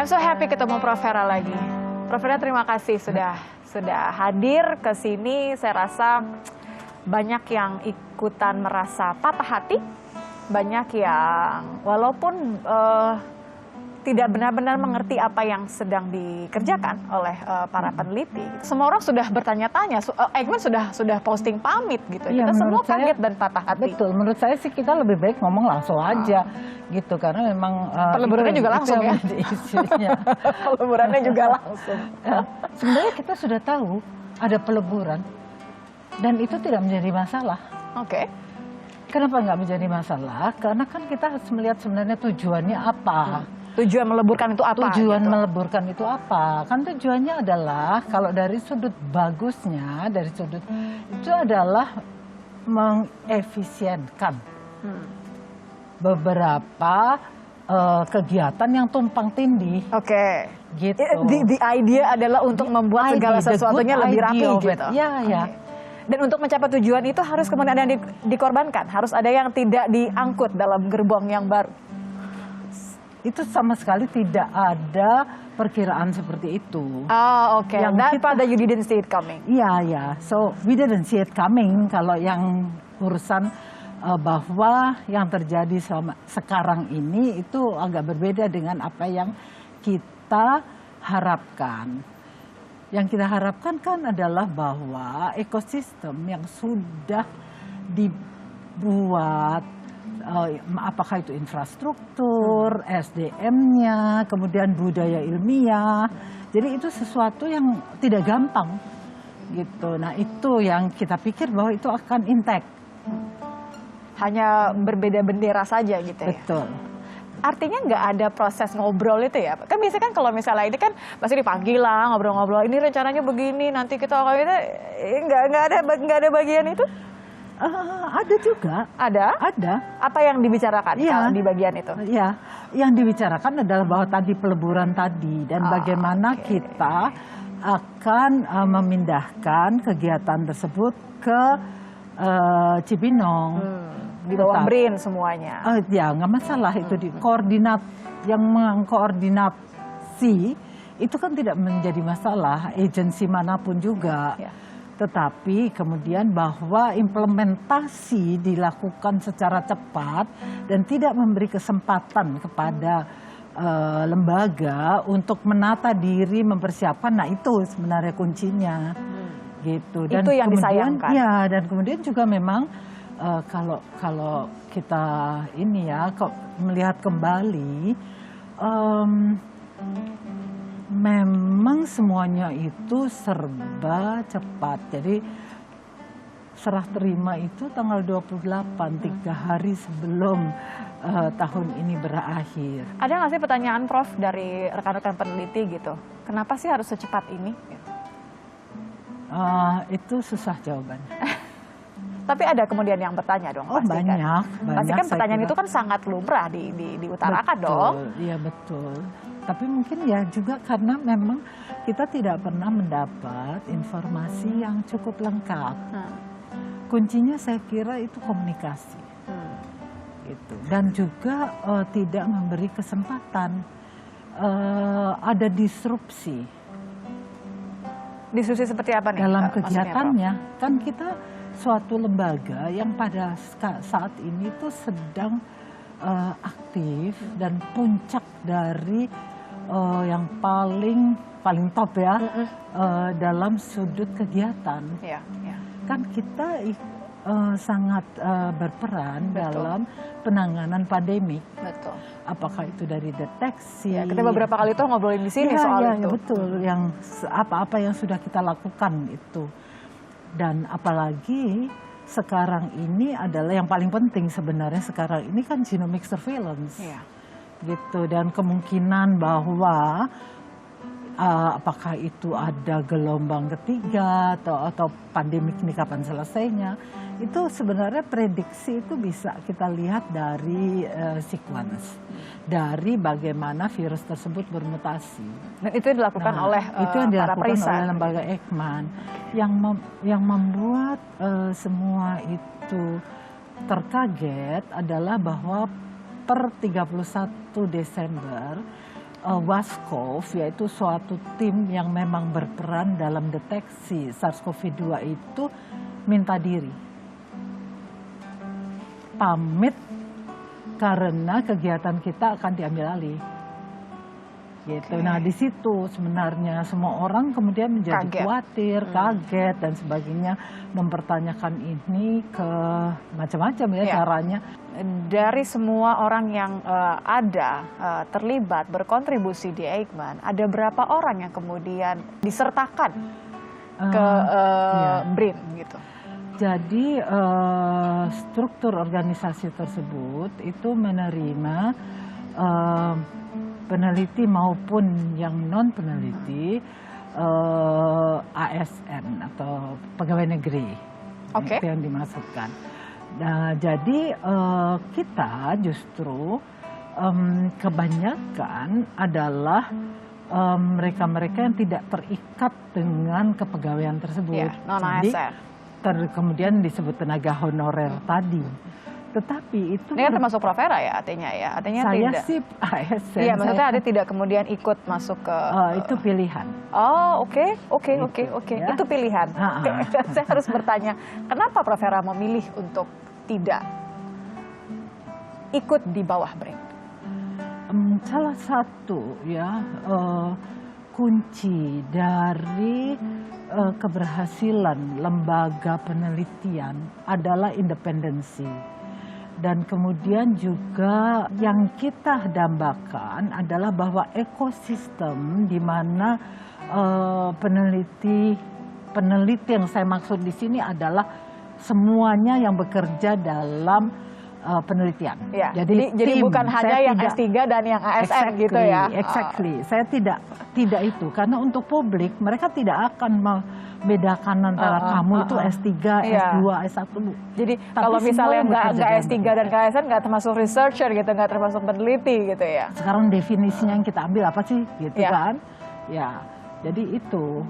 I'm so happy ketemu Prof. Vera lagi. Prof. Vera, terima kasih sudah hadir ke sini. Saya rasa banyak yang ikutan merasa patah hati, banyak yang walaupun tidak benar-benar mengerti apa yang sedang dikerjakan oleh para peneliti. Semua orang sudah bertanya-tanya, Eijkman sudah posting pamit gitu. Ya, kita semua kaget saya, dan patah hati. Betul, menurut saya sih kita lebih baik ngomong langsung aja gitu, karena memang peleburannya juga langsung ya. Peleburannya juga langsung. Sebenarnya kita sudah tahu ada peleburan dan itu tidak menjadi masalah. Oke. Kenapa nggak menjadi masalah? Karena kan kita harus melihat sebenarnya tujuannya apa. Tujuan meleburkan itu apa? Tujuan gitu? meleburkan itu apa? Kan tujuannya adalah kalau dari sudut bagusnya, dari sudut itu adalah mengefisienkan beberapa kegiatan yang tumpang tindih. Oke. Gitu. The idea adalah untuk membuat segala sesuatunya lebih rapi gitu. Ya, ya. Dan untuk mencapai tujuan itu harus kemudian ada yang dikorbankan, harus ada yang tidak diangkut dalam gerbong yang baru. Itu sama sekali tidak ada perkiraan seperti itu. Oh, oke. That part that you didn't see it coming. Iya, ya. So we didn't see it coming. Kalau yang urusan bahwa yang terjadi sekarang ini itu agak berbeda dengan apa yang kita harapkan. Yang kita harapkan kan adalah bahwa ekosistem yang sudah dibuat, apakah itu infrastruktur, SDM-nya, kemudian budaya ilmiah. Jadi itu sesuatu yang tidak gampang gitu. Nah, itu yang kita pikir bahwa itu akan intact. Hanya berbeda bendera saja gitu ya. Betul. Artinya nggak ada proses ngobrol itu ya? Kan biasanya kan kalau misalnya ini kan pasti dipanggil lah ngobrol-ngobrol. Ini rencananya begini, nanti kita nggak ada bagian itu? Ada juga. Ada? Ada. Apa yang dibicarakan kalau di bagian itu? Ya, yang dibicarakan adalah bahwa tadi peleburan tadi dan bagaimana kita akan memindahkan kegiatan tersebut ke Cibinong. Di bawah BRIN semuanya. Ya, nggak masalah itu di koordinat yang mengkoordinasi itu kan tidak menjadi masalah agensi manapun juga. Ya. Tetapi kemudian bahwa implementasi dilakukan secara cepat dan tidak memberi kesempatan kepada lembaga untuk menata diri, mempersiapkan, nah itu sebenarnya kuncinya. Gitu. Dan itu yang kemudian, disayangkan. Ya, dan kemudian juga memang kalau kita ini ya melihat kembali, memang semuanya itu serba cepat. Jadi serah terima itu tanggal 28, 3 hari sebelum tahun ini berakhir. Ada nggak sih pertanyaan Prof dari rekan-rekan peneliti gitu? Kenapa sih harus secepat ini? Itu susah jawabannya. Tapi ada kemudian yang bertanya dong. Oh, pasti banyak, kan? banyak. Pasti kan pertanyaan itu kan sangat lumrah diutarakan betul, dong. Iya betul. Tapi mungkin ya juga karena memang kita tidak pernah mendapat informasi yang cukup lengkap. Kuncinya saya kira itu komunikasi. Gitu. Dan juga tidak memberi kesempatan ada disrupsi. Disrupsi seperti apa nih? Dalam kegiatannya, kan kita suatu lembaga yang pada saat ini tuh sedang aktif dan puncak dari yang paling top ya dalam sudut kegiatan. Ya. Kan kita sangat berperan dalam penanganan pandemik. Betul. Apakah itu dari deteksi? Ya, kita beberapa kali tuh ngobrolin di sini soal itu. Ya, betul. Yang apa-apa yang sudah kita lakukan itu. Dan apalagi sekarang ini adalah yang paling penting sebenarnya sekarang ini kan genomic surveillance. Ya. Gitu. Dan kemungkinan bahwa apakah itu ada gelombang ketiga atau pandemik ini kapan selesainya, itu sebenarnya prediksi itu bisa kita lihat dari sequence, dari bagaimana virus tersebut bermutasi. Dan itu yang dilakukan oleh itu yang dilakukan para oleh lembaga Eijkman yang membuat semua itu terkaget adalah bahwa per 31 Desember WASCOV, yaitu suatu tim yang memang berperan dalam deteksi SARS-CoV-2 itu minta diri. Pamit karena kegiatan kita akan diambil alih. Gitu. Nah di situ sebenarnya semua orang kemudian menjadi khawatir, kaget dan sebagainya, mempertanyakan ini ke macam-macam ya caranya. Dari semua orang yang terlibat berkontribusi di Eijkman, ada berapa orang yang kemudian disertakan ke BRIN gitu? Jadi struktur organisasi tersebut itu menerima peneliti maupun yang non peneliti ASN atau pegawai negeri, itu yang dimaksudkan. Nah, jadi kita justru kebanyakan adalah mereka-mereka yang tidak terikat dengan kepegawaian tersebut. Non-ASN. Jadi kemudian disebut tenaga honorer tadi. Tetapi itu ini kan termasuk Prof Hera ya, artinya ya. Artinya saya tidak. sih ASN. Iya, maksudnya ada tidak kemudian ikut masuk ke itu pilihan. Oh, oke. Ya. Itu pilihan. Saya harus bertanya, kenapa Prof Hera memilih untuk tidak ikut di bawah BRIN? Salah satu ya kunci dari keberhasilan lembaga penelitian adalah independensi. Dan kemudian juga yang kita dambakan adalah bahwa ekosistem di mana peneliti yang saya maksud di sini adalah semuanya yang bekerja dalam penelitian. Ya, jadi bukan hanya yang S3 dan yang ASN gitu ya. Exactly. Saya tidak itu karena untuk publik mereka tidak akan membedakan antara kamu itu S3, S2, S1. Jadi kalau misalnya nggak S3 dan ASN nggak termasuk researcher gitu, nggak termasuk peneliti gitu ya. Sekarang definisinya yang kita ambil apa sih gitu kan? Ya, jadi itu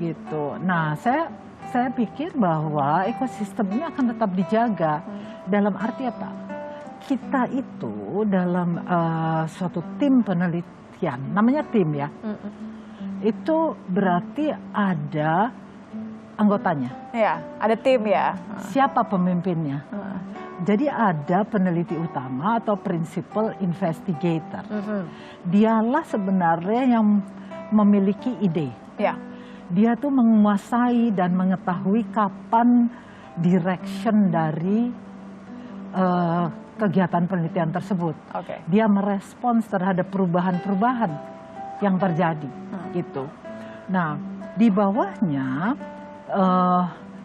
gitu. Nah, saya pikir bahwa ekosistem ini akan tetap dijaga. Dalam arti apa? Kita itu dalam suatu tim penelitian, namanya tim ya, itu berarti ada anggotanya. Ya, ada tim ya. Siapa pemimpinnya? Jadi ada peneliti utama atau principal investigator. Dialah sebenarnya yang memiliki ide. Ya. Dia tuh menguasai dan mengetahui kapan direction dari kegiatan penelitian tersebut. Dia merespons terhadap perubahan-perubahan yang terjadi, gitu. Nah, di bawahnya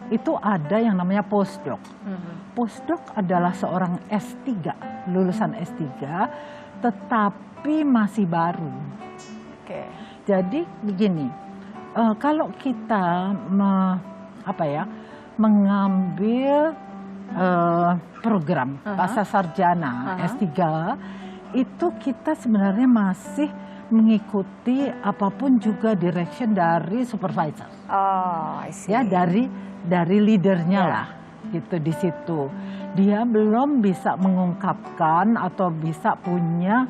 itu ada yang namanya postdoc. Postdoc adalah seorang S3, lulusan S3, tetapi masih baru. Jadi begini, kalau kita mengambil program pasca sarjana S3 itu kita sebenarnya masih mengikuti apapun juga direction dari supervisor. I see. Ya, dari leadernya lah gitu di situ. Dia belum bisa mengungkapkan atau bisa punya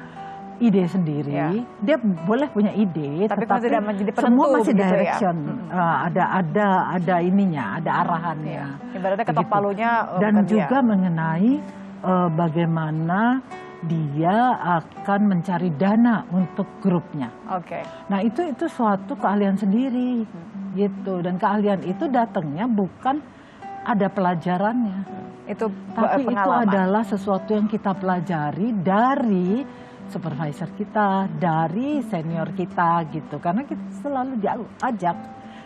ide sendiri. Dia boleh punya ide, tapi tidak menjadi penentu, semua masih direction. Ada ininya, ada arahannya. Ibaratnya ketok palunya. Dan juga mengenai bagaimana dia akan mencari dana untuk grupnya. Nah itu suatu keahlian sendiri, gitu. Dan keahlian itu datangnya bukan ada pelajarannya. Tapi itu adalah sesuatu yang kita pelajari dari supervisor kita, dari senior kita gitu. Karena kita selalu diajak,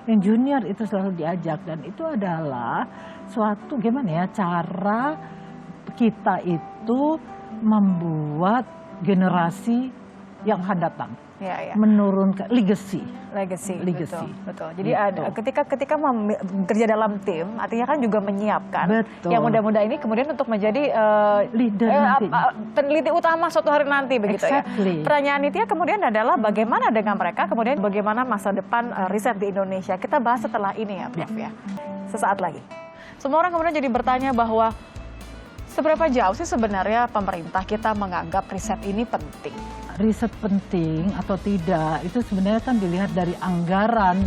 yang junior itu selalu diajak. Dan itu adalah suatu gimana ya, cara kita itu membuat generasi yang akan datang. Menurunkan legacy. Betul. Jadi ketika bekerja dalam tim, artinya kan juga menyiapkan yang muda-muda ini kemudian untuk menjadi leader peneliti utama suatu hari nanti begitu ya. Pertanyaan itu kemudian adalah bagaimana dengan mereka, kemudian bagaimana masa depan riset di Indonesia. Kita bahas setelah ini ya, Prof ya. Sesaat lagi. Semua orang kemudian jadi bertanya bahwa Seberapa jauh sih sebenarnya pemerintah kita menganggap riset ini penting? Riset penting atau tidak itu sebenarnya kan dilihat dari anggaran